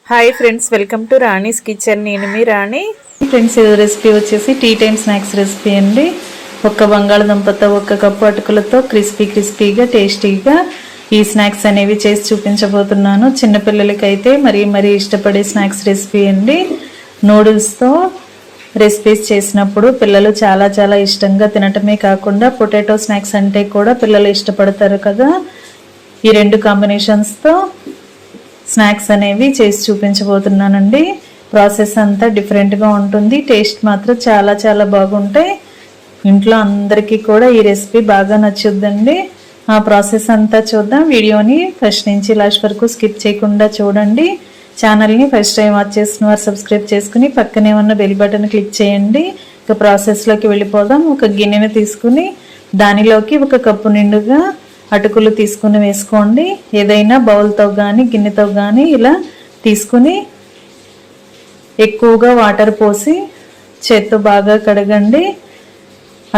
Hi friends, welcome to Rani's kitchen. నేను మీ రాణి. Friends, ఈ recipe వచ్చేసి టీ టైమ్ స్నాక్స్ రెసిపీ అండి. ఒక్క బంగాళదుంపతో 1 కప్పు అటుకులతో క్రిస్పీగా టేస్టీగా ఈ స్నాక్స్ అనేవి చేసి చూపించబోతున్నాను. చిన్నపిల్లలకైతే మరీ ఇష్టపడే స్నాక్స్ రెసిపీ అండి. నూడిల్స్తో రెసిపీస్ చేసినప్పుడు పిల్లలు చాలా ఇష్టంగా తినటమే కాకుండా పొటాటో స్నాక్స్ అంటే కూడా పిల్లలు ఇష్టపడతారు కదా. ఈ 2 కాంబినేషన్స్తో స్నాక్స్ అనేవి చేసి చూపించబోతున్నానండి. ప్రాసెస్ అంతా డిఫరెంట్గా ఉంటుంది, టేస్ట్ మాత్రం చాలా బాగుంటాయి. ఇంట్లో అందరికీ కూడా ఈ రెసిపీ బాగా నచ్చుద్దండి. ఆ ప్రాసెస్ అంతా చూద్దాం. వీడియోని ఫస్ట్ నుంచి లాస్ట్ వరకు స్కిప్ చేయకుండా చూడండి. ఛానల్ని ఫస్ట్ టైం వాచ్ చేసిన వారు సబ్స్క్రైబ్ చేసుకుని పక్కనే ఉన్న బెల్ బటన్ క్లిక్ చేయండి. ఇక ప్రాసెస్లోకి వెళ్ళిపోదాం. ఒక గిన్నెని తీసుకుని దానిలోకి 1 కప్పు నిండుగా అటుకులు తీసుకుని వేసుకోండి. ఏదైనా బౌల్తో కానీ గిన్నెతో కానీ ఇలా తీసుకుని ఎక్కువగా వాటర్ పోసి చేత్తో బాగా కడగండి.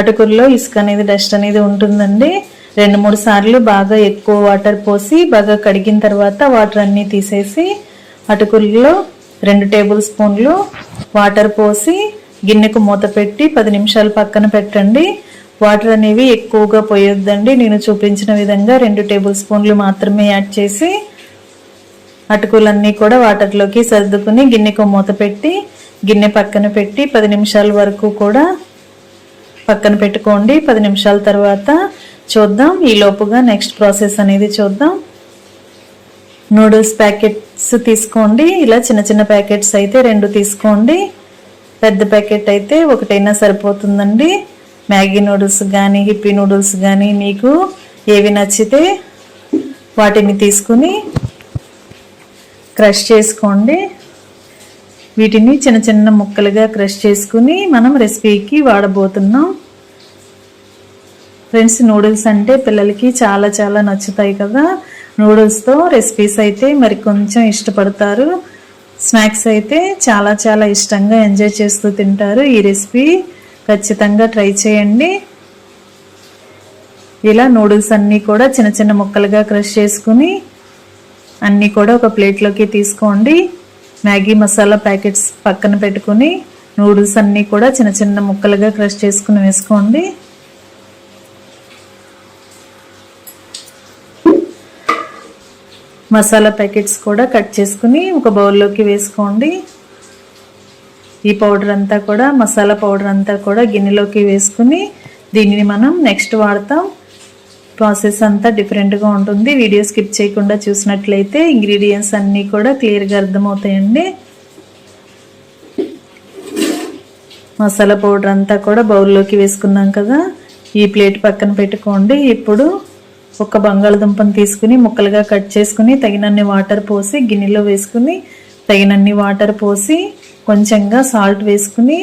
అటుకుల్లో ఇసుక అనేది డస్ట్ అనేది ఉంటుందండి. 2-3 సార్లు బాగా ఎక్కువ వాటర్ పోసి బాగా కడిగిన తర్వాత వాటర్ అన్నీ తీసేసి అటుకుల్లో 2 టేబుల్ స్పూన్లు వాటర్ పోసి గిన్నెకు మూత పెట్టి 10 నిమిషాలు పక్కన పెట్టండి. వాటర్ అనేవి ఎక్కువగా పోయొద్దండి. నేను చూపించిన విధంగా 2 టేబుల్ స్పూన్లు మాత్రమే యాడ్ చేసి అటుకులన్నీ కూడా వాటర్లోకి సర్దుకుని గిన్నెకు మూత పెట్టి గిన్నె పక్కన పెట్టి 10 నిమిషాల వరకు కూడా పక్కన పెట్టుకోండి. 10 నిమిషాల తర్వాత చూద్దాం. ఈ లోపుగా నెక్స్ట్ ప్రాసెస్ అనేది చూద్దాం. నూడిల్స్ ప్యాకెట్స్ తీసుకోండి. ఇలా చిన్న ప్యాకెట్స్ అయితే 2 తీసుకోండి. పెద్ద ప్యాకెట్ అయితే 1 సరిపోతుందండి. మ్యాగీ నూడిల్స్ కానీ హిప్పీ నూడిల్స్ కానీ మీకు ఏవి నచ్చితే వాటిని తీసుకుని క్రష్ చేసుకోండి. వీటిని చిన్న ముక్కలుగా క్రష్ చేసుకుని మనం రెసిపీకి వాడబోతున్నాం. ఫ్రెండ్స్, నూడిల్స్ అంటే పిల్లలకి చాలా నచ్చుతాయి కదా. నూడిల్స్తో రెసిపీస్ అయితే మరి కొంచెం ఇష్టపడతారు. స్నాక్స్ అయితే చాలా ఇష్టంగా ఎంజాయ్ చేస్తూ తింటారు. ఈ రెసిపీ ఖచ్చితంగా ట్రై చేయండి. ఇలా నూడిల్స్ అన్నీ కూడా చిన్న ముక్కలుగా క్రష్ చేసుకుని అన్నీ కూడా ఒక ప్లేట్లోకి తీసుకోండి. మ్యాగీ మసాలా ప్యాకెట్స్ పక్కన పెట్టుకుని నూడిల్స్ అన్నీ కూడా చిన్న ముక్కలుగా క్రష్ చేసుకుని వేసుకోండి. మసాలా ప్యాకెట్స్ కూడా కట్ చేసుకుని ఒక బౌల్లోకి వేసుకోండి. ఈ పౌడర్ అంతా కూడా మసాలా పౌడర్ అంతా కూడా గిన్నెలోకి వేసుకుని దీనిని మనం నెక్స్ట్ వాడతాం. ప్రాసెస్ అంతా డిఫరెంట్గా ఉంటుంది. వీడియో స్కిప్ చేయకుండా చూసినట్లయితే ఇంగ్రీడియంట్స్ అన్నీ కూడా క్లియర్గా అర్థమవుతాయండి. మసాలా పౌడర్ అంతా కూడా బౌల్లోకి వేసుకున్నాం కదా. ఈ ప్లేట్ పక్కన పెట్టుకోండి. ఇప్పుడు ఒక బంగాళదుంపను తీసుకుని ముక్కలుగా కట్ చేసుకుని తగినన్ని వాటర్ పోసి గిన్నెలో వేసుకుని తగినన్ని వాటర్ పోసి కొంచెంగా సాల్ట్ వేసుకుని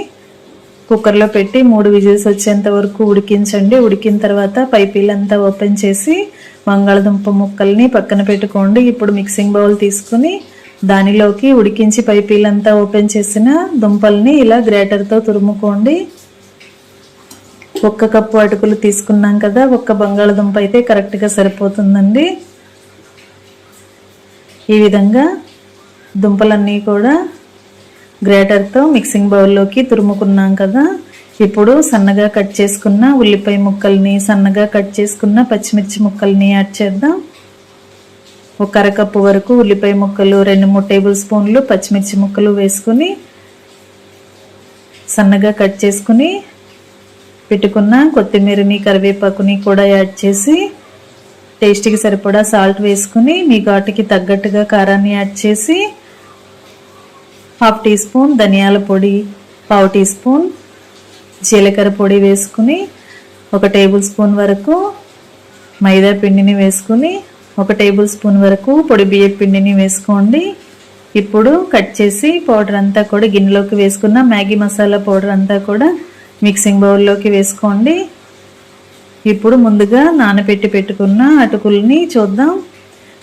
కుక్కర్లో పెట్టి 3 విజిల్స్ వచ్చేంత వరకు ఉడికించండి. ఉడికిన తర్వాత పైపీలంతా ఓపెన్ చేసి బంగాళదుంప ముక్కల్ని పక్కన పెట్టుకోండి. ఇప్పుడు మిక్సింగ్ బౌల్ తీసుకుని దానిలోకి ఉడికించి పైపీలంతా ఓపెన్ చేసిన దుంపల్ని ఇలా గ్రేటర్తో తురుముకోండి. 1 కప్పు అటుకులు తీసుకున్నాం కదా, 1 బంగాళదుంప అయితే కరెక్ట్గా సరిపోతుందండి. ఈ విధంగా దుంపలన్నీ కూడా గ్రేటర్తో మిక్సింగ్ బౌల్లోకి తురుముకున్నాం కదా. ఇప్పుడు సన్నగా కట్ చేసుకున్న ఉల్లిపాయ ముక్కల్ని సన్నగా కట్ చేసుకున్న పచ్చిమిర్చి ముక్కల్ని యాడ్ చేద్దాం. 1 అరకప్పు వరకు ఉల్లిపాయ ముక్కలు, 2-3 టేబుల్ స్పూన్లు పచ్చిమిర్చి ముక్కలు వేసుకుని సన్నగా కట్ చేసుకుని పెట్టుకున్న కొత్తిమీరని కరివేపాకుని కూడా యాడ్ చేసి టేస్ట్కి సరిపడా సాల్ట్ వేసుకుని మీ ఘాటుకి తగ్గట్టుగా కారాన్ని యాడ్ చేసి 1/2 టీ స్పూన్ ధనియాల పొడి, 1/4 టీ స్పూన్ జీలకర్ర పొడి వేసుకుని 1 టేబుల్ స్పూన్ వరకు మైదా పిండిని వేసుకుని 1 టేబుల్ స్పూన్ వరకు పొడి బియ్య పిండిని వేసుకోండి. ఇప్పుడు కట్ చేసి పౌడర్ అంతా కూడా గిన్నెలోకి వేసుకున్న మ్యాగీ మసాలా పౌడర్ అంతా కూడా మిక్సింగ్ బౌల్లోకి వేసుకోండి. ఇప్పుడు ముందుగా నానబెట్టి పెట్టుకున్న అటుకుల్ని చూద్దాం.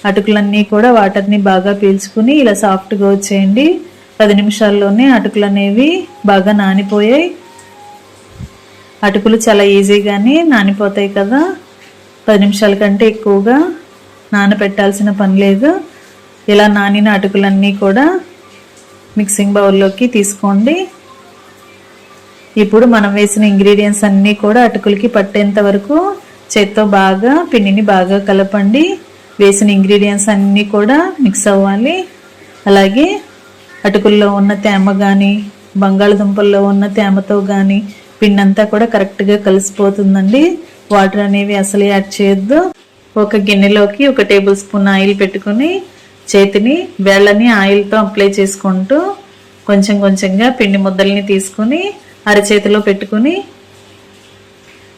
అటుకులన్నీ కూడా వాటర్ని బాగా పీల్చుకుని ఇలా సాఫ్ట్గా వచ్చేయండి. 10 నిమిషాల్లోనే అటుకులు అనేవి బాగా నానిపోయాయి. అటుకులు చాలా ఈజీగానే నానిపోతాయి కదా. 10 నిమిషాల కంటే ఎక్కువగా నానబెట్టాల్సిన పని లేదు. ఇలా నానిన అటుకులన్నీ కూడా మిక్సింగ్ బౌల్లోకి తీసుకోండి. ఇప్పుడు మనం వేసిన ఇంగ్రీడియంట్స్ అన్నీ కూడా అటుకులకి పట్టేంత వరకు చేత్తో బాగా పిండిని బాగా కలపండి. వేసిన ఇంగ్రీడియంట్స్ అన్నీ కూడా మిక్స్ అవ్వాలి. అలాగే అటుకుల్లో ఉన్న తేమ కానీ బంగాళదుంపల్లో ఉన్న తేమతో కానీ పిండి అంతా కూడా కరెక్ట్గా కలిసిపోతుందండి. వాటర్ అనేవి అసలు యాడ్ చేయొద్దు. ఒక గిన్నెలోకి 1 టేబుల్ స్పూన్ ఆయిల్ పెట్టుకుని చేతిని వేళ్ళని ఆయిల్తో అప్లై చేసుకుంటూ కొంచెం కొంచెంగా పిండి ముద్దల్ని తీసుకుని అరచేతిలో పెట్టుకుని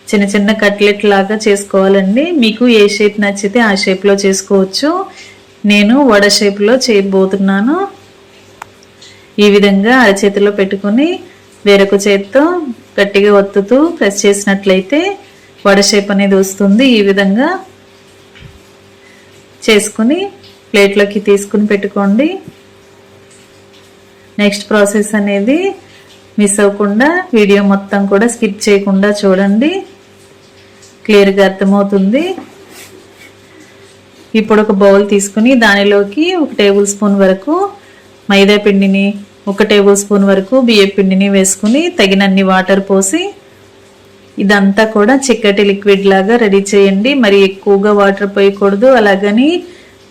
చిన్న చిన్న కట్లెట్ లాగా చేసుకోవాలండి. మీకు ఏ షేప్ నచ్చితే ఆ షేప్లో చేసుకోవచ్చు. నేను వడ షేప్లో చేయబోతున్నాను. ఈ విధంగా అరచేతిలో పెట్టుకుని వేరొక చేతితో గట్టిగా ఒత్తుతూ ప్రెస్ చేసినట్లయితే వడ షేప్ అనేది వస్తుంది. ఈ విధంగా చేసుకుని ప్లేట్లోకి తీసుకుని పెట్టుకోండి. నెక్స్ట్ ప్రాసెస్ అనేది మిస్ అవ్వకుండా వీడియో మొత్తం కూడా స్కిప్ చేయకుండా చూడండి, క్లియర్గా అర్థమవుతుంది. ఇప్పుడు ఒక బౌల్ తీసుకుని దానిలోకి 1 టేబుల్ స్పూన్ వరకు మైదా పిండిని 1 టేబుల్ స్పూన్ వరకు బియ్యం పిండిని వేసుకుని తగినన్ని వాటర్ పోసి ఇదంతా కూడా చిక్కటి లిక్విడ్ లాగా రెడీ చేయండి. మరి ఎక్కువగా వాటర్ పోయకూడదు, అలాగని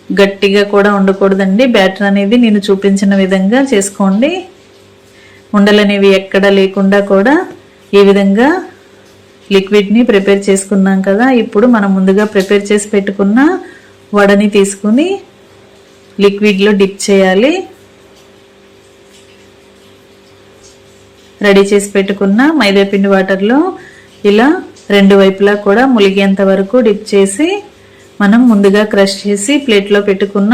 గట్టిగా కూడా ఉండకూడదండి. బ్యాటర్ అనేది నేను చూపించిన విధంగా చేసుకోండి. ఉండలు అనేవి ఎక్కడ లేకుండా కూడా ఈ విధంగా లిక్విడ్ని ప్రిపేర్ చేసుకున్నాం కదా. ఇప్పుడు మనం ముందుగా ప్రిపేర్ చేసి పెట్టుకున్న వడని తీసుకుని లిక్విడ్లో డిప్ చేయాలి. రెడీ చేసి పెట్టుకున్న మైదాపిండి వాటర్లో ఇలా 2 వైపులా కూడా ములిగేంత వరకు డిప్ చేసి మనం ముందుగా క్రష్ చేసి ప్లేట్లో పెట్టుకున్న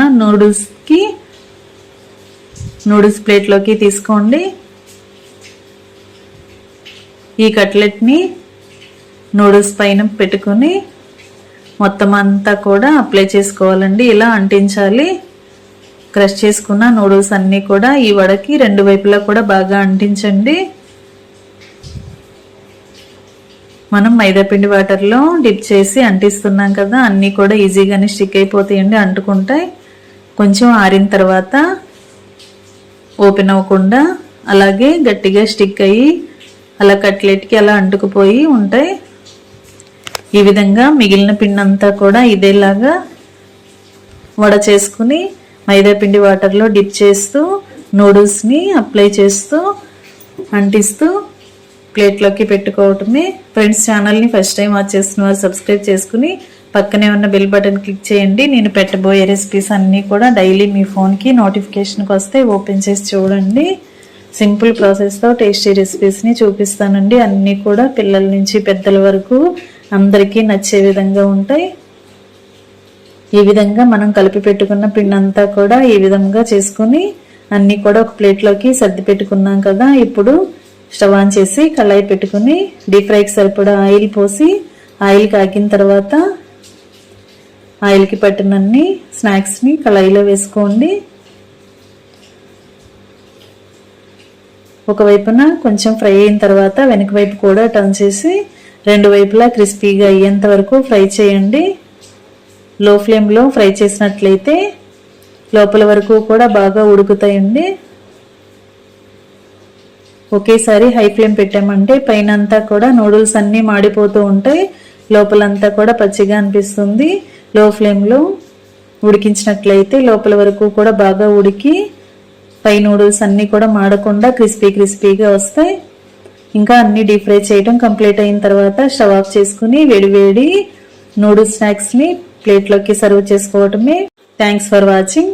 నూడిల్స్ ప్లేట్లోకి తీసుకోండి. ఈ కట్లెట్ని నూడిల్స్ పైన పెట్టుకుని మొత్తం అంతా కూడా అప్లై చేసుకోవాలండి. ఇలా అంటించాలి. క్రష్ చేసుకున్న నూడిల్స్ అన్నీ కూడా ఈ వడకి 2 వైపులా కూడా బాగా అంటించండి. మనం మైదాపిండి వాటర్లో డిప్ చేసి అంటిస్తున్నాం కదా, అన్నీ కూడా ఈజీగానే స్టిక్ అయిపోతాయండి, అంటుకుంటాయి. కొంచెం ఆరిన తర్వాత ఓపెన్ అవ్వకుండా అలాగే గట్టిగా స్టిక్ అయ్యి అలా కట్లెట్కి అలా అంటుకుపోయి ఉంటాయి. ఈ విధంగా మిగిలిన పిండి అంతా కూడా ఇదేలాగా వడ చేసుకుని మైదాపిండి వాటర్లో డిప్ చేస్తూ నూడిల్స్ని అప్లై చేస్తూ అంటిస్తూ ప్లేట్లోకి పెట్టుకోవటమే. ఫ్రెండ్స్, ఛానల్ని ఫస్ట్ టైం వాచ్ చేస్తున్న వారు సబ్స్క్రైబ్ చేసుకుని పక్కనే ఉన్న బెల్ బటన్ క్లిక్ చేయండి. నేను పెట్టబోయే రెసిపీస్ అన్నీ కూడా డైలీ మీ ఫోన్కి నోటిఫికేషన్కి వస్తే ఓపెన్ చేసి చూడండి. సింపుల్ ప్రాసెస్తో టేస్టీ రెసిపీస్ని చూపిస్తానండి. అన్నీ కూడా పిల్లల నుంచి పెద్దల వరకు అందరికీ నచ్చే విధంగా ఉంటాయి. ఈ విధంగా మనం కలిపి పెట్టుకున్న పిండి అంతా కూడా ఈ విధంగా చేసుకుని అన్నీ కూడా ఒక ప్లేట్లోకి సర్ది పెట్టుకున్నాం కదా. ఇప్పుడు స్టవ్ ఆన్ చేసి కళాయి పెట్టుకుని డీప్ ఫ్రైకి సరిపడా ఆయిల్ పోసి ఆయిల్ కాగిన తర్వాత ఆయిల్కి పట్టినన్ని స్నాక్స్ని కళాయిలో వేసుకోండి. ఒకవైపున కొంచెం ఫ్రై అయిన తర్వాత వెనక వైపు కూడా టర్న్ చేసి 2 వైపులా క్రిస్పీగా అయ్యేంత వరకు ఫ్రై చేయండి. లో ఫ్లేమ్లో ఫ్రై చేసినట్లయితే లోపల వరకు కూడా బాగా ఉడుకుతాయండి. ఒకేసారి హై ఫ్లేమ్ పెట్టామంటే పైన అంతా కూడా నూడిల్స్ అన్నీ మాడిపోతూ ఉంటాయి, లోపలంతా కూడా పచ్చిగా అనిపిస్తుంది. లో ఫ్లేమ్లో ఉడికించినట్లయితే లోపల వరకు కూడా బాగా ఉడికి పై నూడిల్స్ అన్నీ కూడా మాడకుండా క్రిస్పీగా వస్తాయి. ఇంకా అన్ని డీప్ ఫ్రై చేయడం కంప్లీట్ అయిన తర్వాత స్టవ్ ఆఫ్ చేసుకుని వేడివేడి నూడిల్స్ స్నాక్స్ని ప్లేట్లోకి సర్వ్ చేసుకోవటమే. Thanks for watching.